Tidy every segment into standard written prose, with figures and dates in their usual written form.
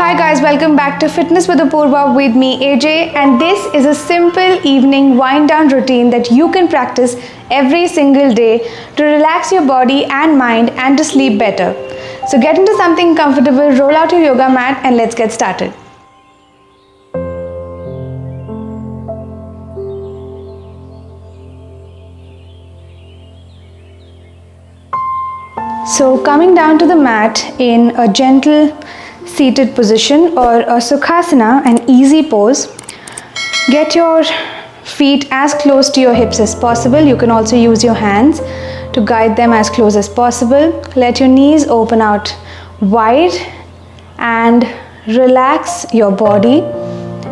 Hi guys, welcome back to Fitness with Apoorva with me AJ, and this is a simple evening wind down routine that you can practice every single day to relax your body and mind and to sleep better. So get into something comfortable, roll out your yoga mat and let's get started. So coming down to the mat in a gentle seated position or a Sukhasana, an easy pose. Get your feet as close to your hips as possible. You can also use your hands to guide them as close as possible. Let your knees open out wide and relax your body,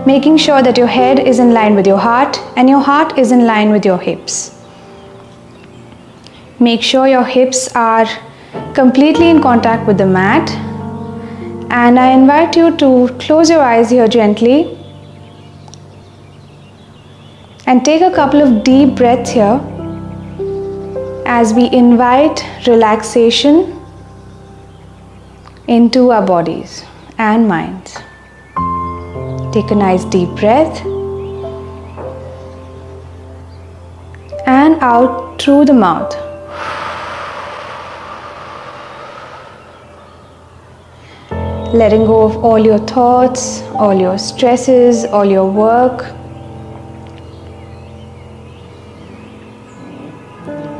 making sure that your head is in line with your heart and your heart is in line with your hips. Make sure your hips are completely in contact with the mat. And I invite you to close your eyes here gently and take a couple of deep breaths here as we invite relaxation into our bodies and minds. Take a nice deep breath and out through the mouth. Letting go of all your thoughts, all your stresses, all your work.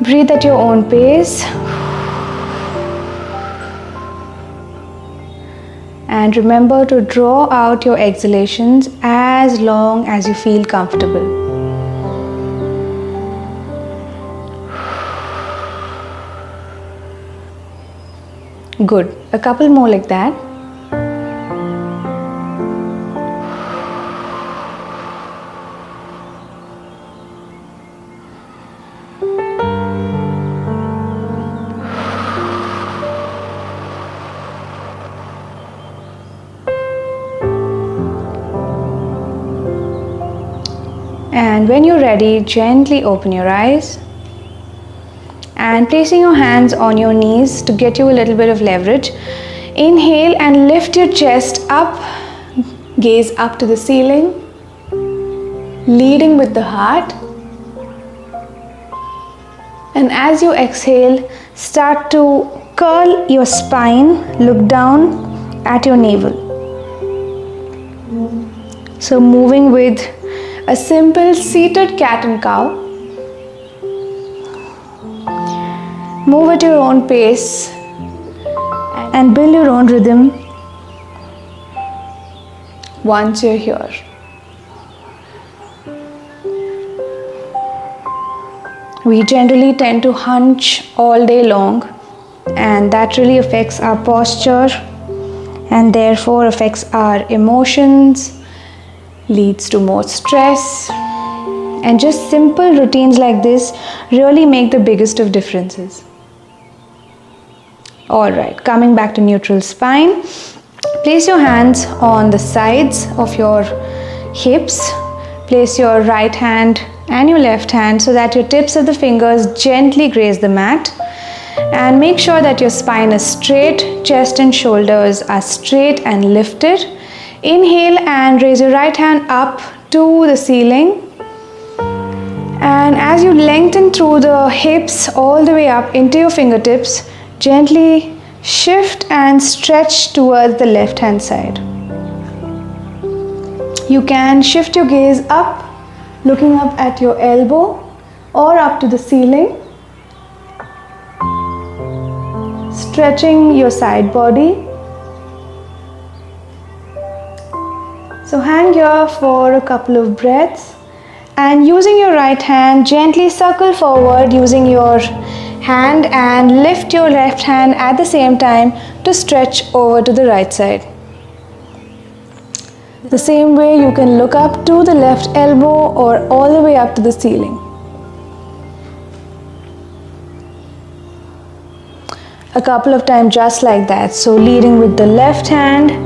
Breathe at your own pace. And remember to draw out your exhalations as long as you feel comfortable. Good. A couple more like that. And when you're ready, gently open your eyes and placing your hands on your knees to get you a little bit of leverage. Inhale and lift your chest up, gaze up to the ceiling, leading with the heart. And as you exhale, start to curl your spine, look down at your navel. So moving with a simple seated cat and cow. Move at your own pace and build your own rhythm once you're here. We generally tend to hunch all day long, and that really affects our posture and therefore affects our emotions, leads to more stress, and just simple routines like this really make the biggest of differences. Alright, coming back to neutral spine, place your hands on the sides of your hips. Place your right hand and your left hand so that your tips of the fingers gently graze the mat, and make sure that your spine is straight, chest and shoulders are straight and lifted. Inhale and raise your right hand up to the ceiling, and as you lengthen through the hips all the way up into your fingertips, gently shift and stretch towards the left hand side. You can shift your gaze up, looking up at your elbow or up to the ceiling, stretching your side body. So hang here for a couple of breaths, and using your right hand, gently circle forward using your hand and lift your left hand at the same time to stretch over to the right side. The same way you can look up to the left elbow or all the way up to the ceiling. A couple of times just like that. So leading with the left hand,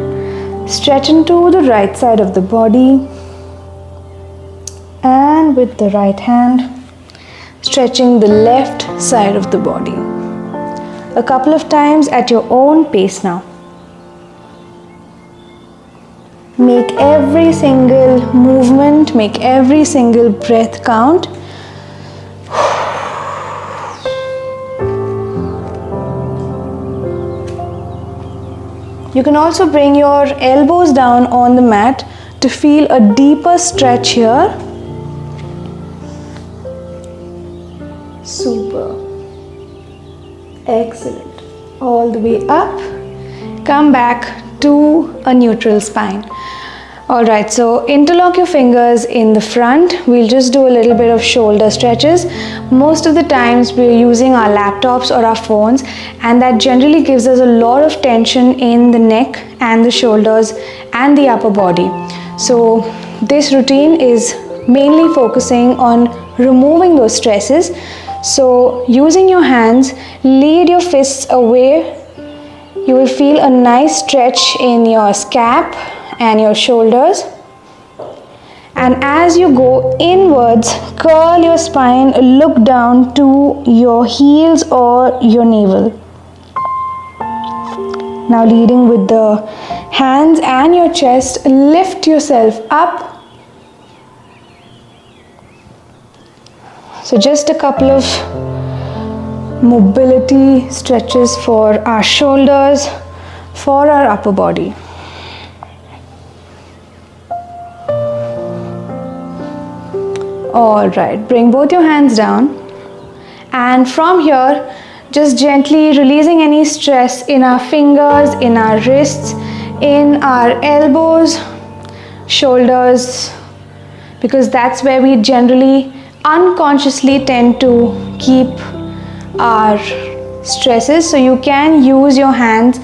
stretching to the right side of the body, and with the right hand, stretching the left side of the body. A couple of times at your own pace now. Make every single movement, make every single breath count. You can also bring your elbows down on the mat to feel a deeper stretch here. Super. Excellent. All the way up. Come back to a neutral spine. Alright, so interlock your fingers in the front. We'll just do a little bit of shoulder stretches. Most of the times we're using our laptops or our phones, and that generally gives us a lot of tension in the neck and the shoulders and the upper body. So this routine is mainly focusing on removing those stresses. So using your hands, lead your fists away. You will feel a nice stretch in your scap and your shoulders. And as you go inwards, curl your spine, look down to your heels or your navel. Now leading with the hands and your chest, lift yourself up. So just a couple of mobility stretches for our shoulders, for our upper body. Alright, bring both your hands down, and from here just gently releasing any stress in our fingers, in our wrists, in our elbows, shoulders, because that's where we generally unconsciously tend to keep our stresses. So you can use your hands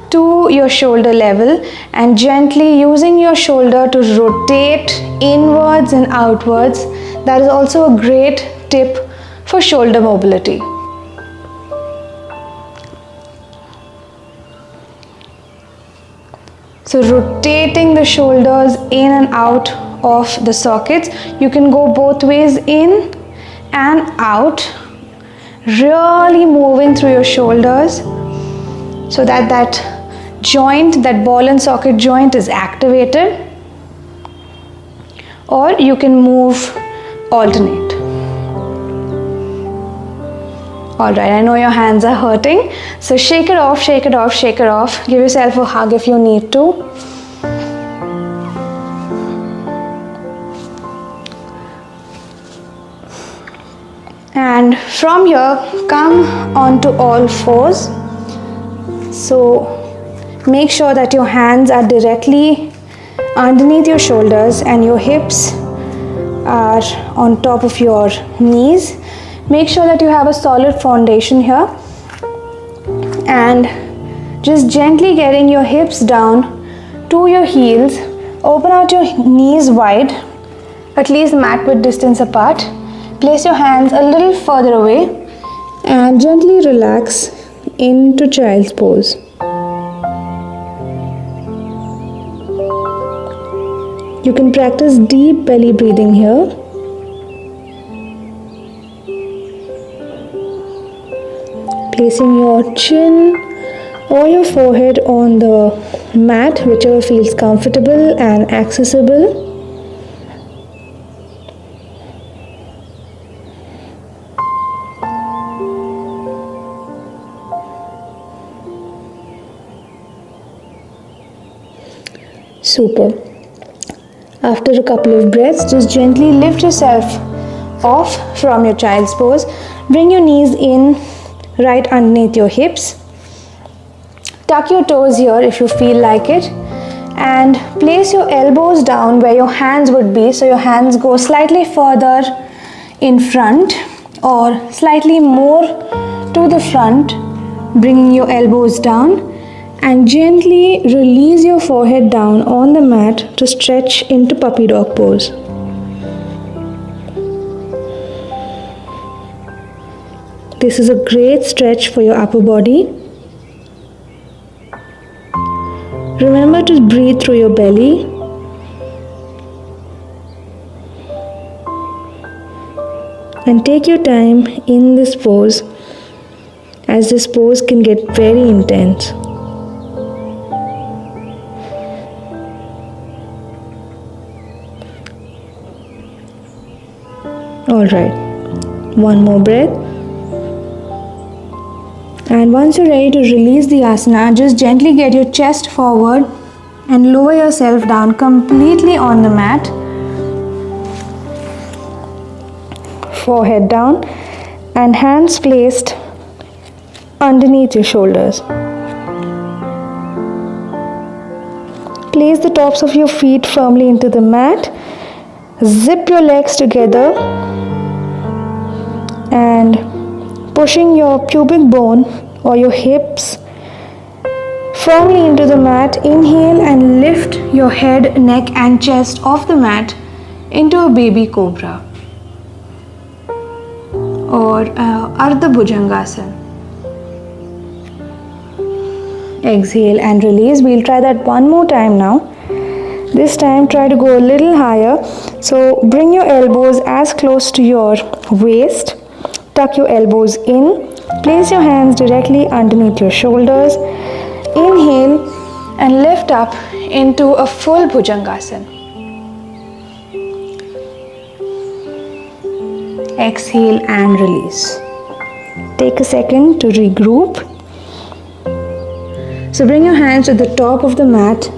to your shoulder level and gently using your shoulder to rotate inwards and outwards. That is also a great tip for shoulder mobility. So rotating the shoulders in and out of the sockets. You can go both ways, in and out. Really moving through your shoulders so that joint, that ball and socket joint is activated. Or you can move alternate. Alright, I know your hands are hurting, so shake it off, shake it off, shake it off. Give yourself a hug if you need to. And from here, come onto all fours. So make sure that your hands are directly underneath your shoulders and your hips are on top of your knees. Make sure that you have a solid foundation here, and just gently getting your hips down to your heels. Open out your knees wide, at least mat width distance apart. Place your hands a little further away and gently relax into child's pose. You can practice deep belly breathing here. Placing your chin or your forehead on the mat, whichever feels comfortable and accessible. Super. After a couple of breaths, just gently lift yourself off from your child's pose. Bring your knees in right underneath your hips. Tuck your toes here if you feel like it, and place your elbows down where your hands would be. So your hands go slightly further in front or slightly more to the front, bringing your elbows down, and gently release your forehead down on the mat to stretch into puppy dog pose. This is a great stretch for your upper body. Remember to breathe through your belly. And take your time in this pose, as this pose can get very intense. Alright, one more breath. And once you're ready to release the asana, just gently get your chest forward and lower yourself down completely on the mat. Forehead down and hands placed underneath your shoulders. Place the tops of your feet firmly into the mat. Zip your legs together and pushing your pubic bone or your hips firmly into the mat. Inhale and lift your head, neck and chest off the mat into a baby cobra or Ardha Bhujangasana. Exhale and release. We'll try that one more time now. This time try to go a little higher. So bring your elbows as close to your waist. Tuck your elbows in. Place your hands directly underneath your shoulders. Inhale and lift up into a full Bhujangasana. Exhale and release. Take a second to regroup. So bring your hands to the top of the mat,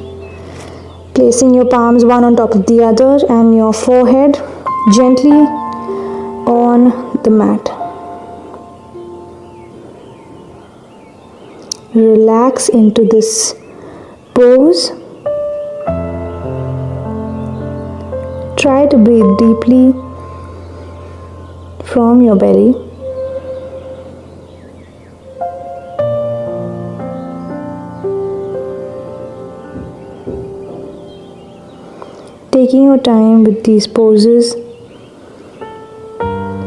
placing your palms one on top of the other and your forehead gently on the mat. Relax into this pose. Try to breathe deeply from your belly. Taking your time with these poses,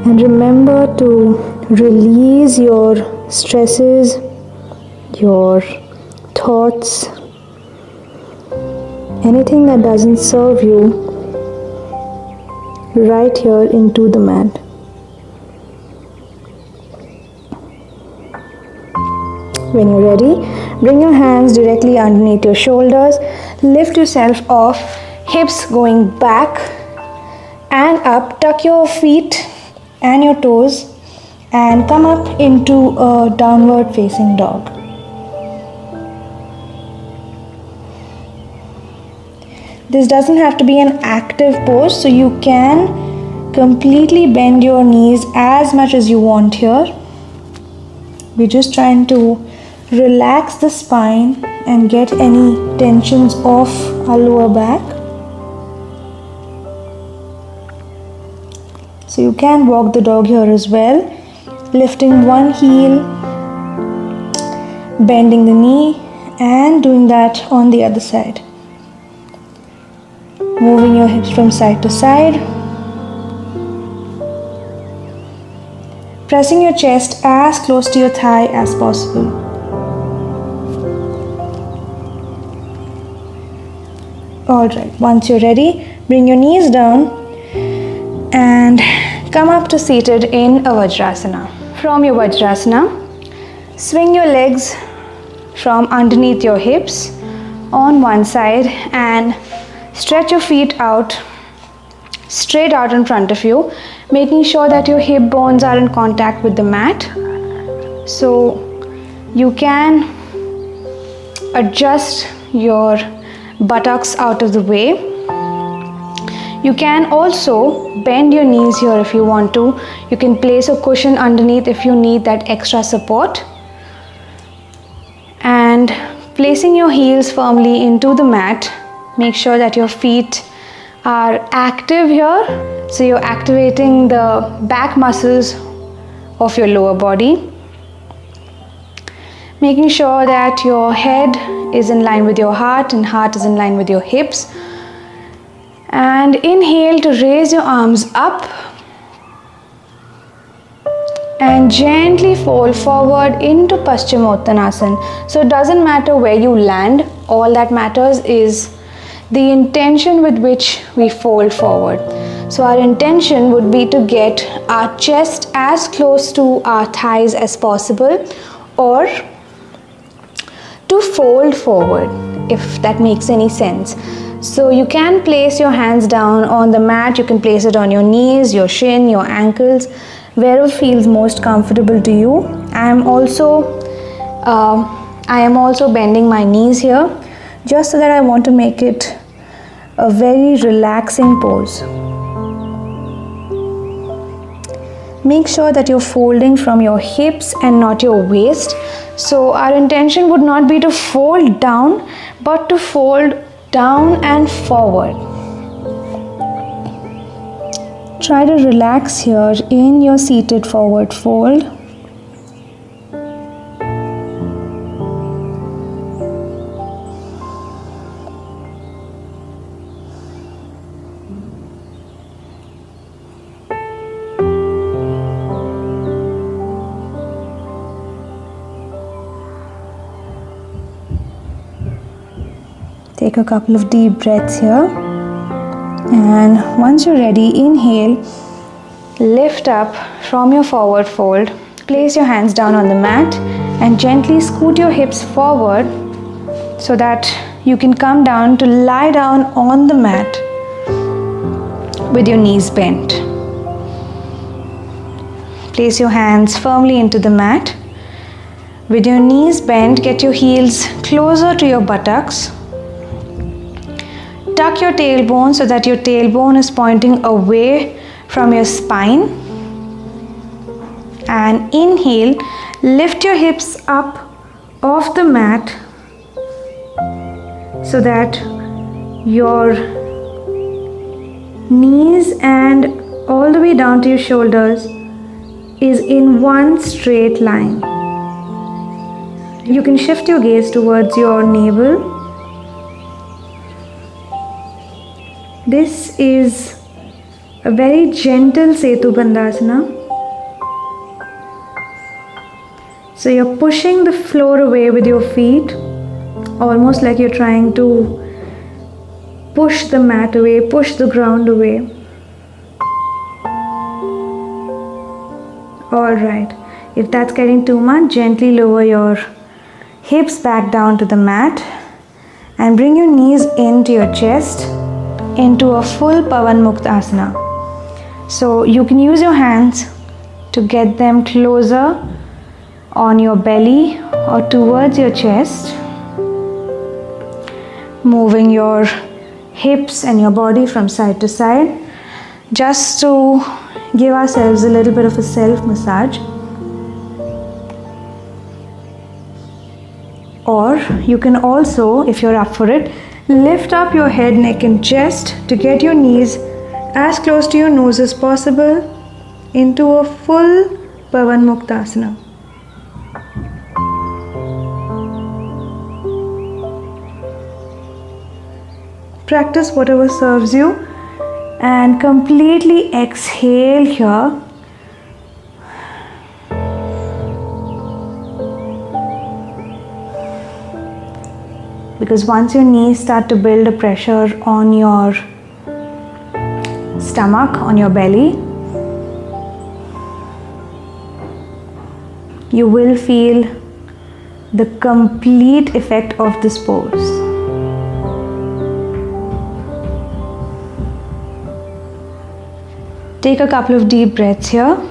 and remember to release your stresses, your thoughts, anything that doesn't serve you, right here into the mat. When you're ready, bring your hands directly underneath your shoulders, lift yourself off, hips going back and up, tuck your feet and your toes and come up into a downward facing dog. This doesn't have to be an active pose, so you can completely bend your knees as much as you want here. We're just trying to relax the spine and get any tensions off our lower back. So you can walk the dog here as well, lifting one heel, bending the knee and doing that on the other side. Moving your hips from side to side. Pressing your chest as close to your thigh as possible. Alright, once you're ready, bring your knees down and come up to seated in a Vajrasana. From your Vajrasana, swing your legs from underneath your hips on one side and stretch your feet out, straight out in front of you, making sure that your hip bones are in contact with the mat. So you can adjust your buttocks out of the way. You can also bend your knees here if you want to. You can place a cushion underneath if you need that extra support. And placing your heels firmly into the mat, make sure that your feet are active here. So you're activating the back muscles of your lower body. Making sure that your head is in line with your heart and heart is in line with your hips. And inhale to raise your arms up and gently fold forward into Paschimottanasana. So it doesn't matter where you land, all that matters is the intention with which we fold forward. So our intention would be to get our chest as close to our thighs as possible, or to fold forward, if that makes any sense. So you can place your hands down on the mat, you can place it on your knees, your shin, your ankles, wherever feels most comfortable to you. I am also bending my knees here, just so that I want to make it a very relaxing pose. Make sure that you're folding from your hips and not your waist. So our intention would not be to fold down, but to fold down and forward. Try to relax here in your seated forward fold. Take a couple of deep breaths here, and once you're ready, inhale, lift up from your forward fold, place your hands down on the mat and gently scoot your hips forward so that you can come down to lie down on the mat with your knees bent. Place your hands firmly into the mat. With your knees bent, get your heels closer to your buttocks. Tuck your tailbone so that your tailbone is pointing away from your spine. And inhale, lift your hips up off the mat so that your knees and all the way down to your shoulders is in one straight line. You can shift your gaze towards your navel. This is a very gentle Setu Bandhasana. So you're pushing the floor away with your feet, almost like you're trying to push the mat away, push the ground away. Alright, if that's getting too much, gently lower your hips back down to the mat and bring your knees into your chest, into a full Pavan Mukta Asana. So you can use your hands to get them closer on your belly or towards your chest, moving your hips and your body from side to side, just to give ourselves a little bit of a self massage. Or you can also, if you're up for it, lift up your head, neck and chest to get your knees as close to your nose as possible into a full Pavan Mukta Asana. Practice whatever serves you and completely exhale here. Because once your knees start to build a pressure on your stomach, on your belly, you will feel the complete effect of this pose. Take a couple of deep breaths here.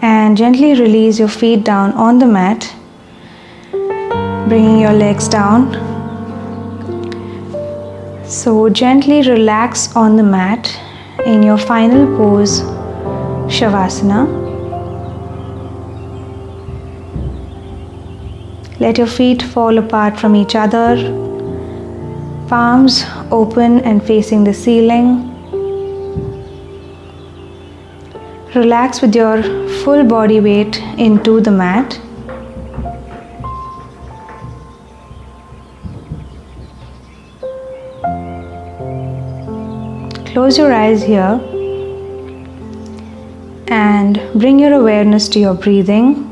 And gently release your feet down on the mat, bringing your legs down. So gently relax on the mat in your final pose, Shavasana. Let your feet fall apart from each other, palms open and facing the ceiling. Relax with your full body weight into the mat. Close your eyes here and bring your awareness to your breathing.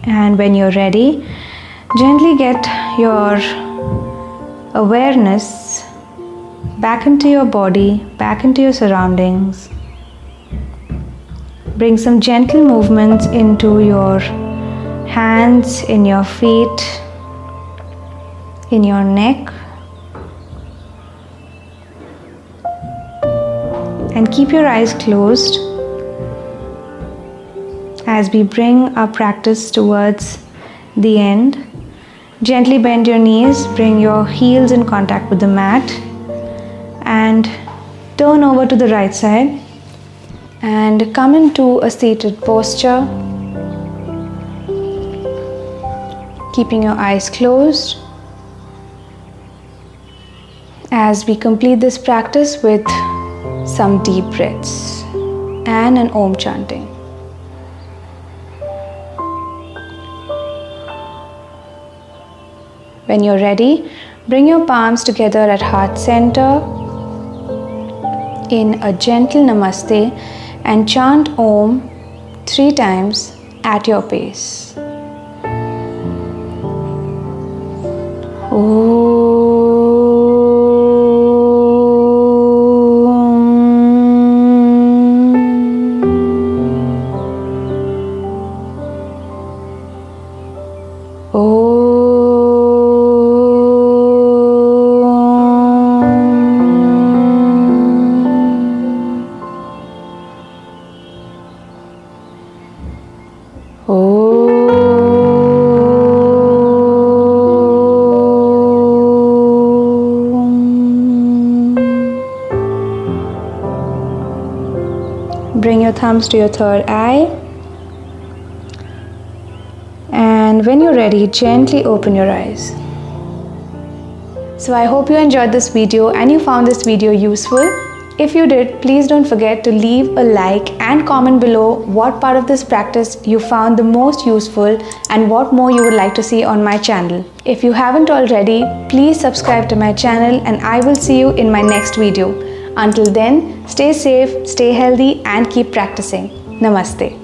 And when you're ready, gently get your awareness back into your body, back into your surroundings. Bring some gentle movements into your hands, in your feet, in your neck. And keep your eyes closed as we bring our practice towards the end. Gently bend your knees, bring your heels in contact with the mat, and turn over to the right side and come into a seated posture, keeping your eyes closed as we complete this practice with some deep breaths and an Om chanting. When you're ready, bring your palms together at heart center in a gentle namaste and chant Om 3 times at your pace. Bring your thumbs to your third eye, and when you're ready, gently open your eyes. So I hope you enjoyed this video and you found this video useful. If you did, please don't forget to leave a like and comment below what part of this practice you found the most useful and what more you would like to see on my channel. If you haven't already, please subscribe to my channel and I will see you in my next video. Until then, stay safe, stay healthy and keep practicing. Namaste.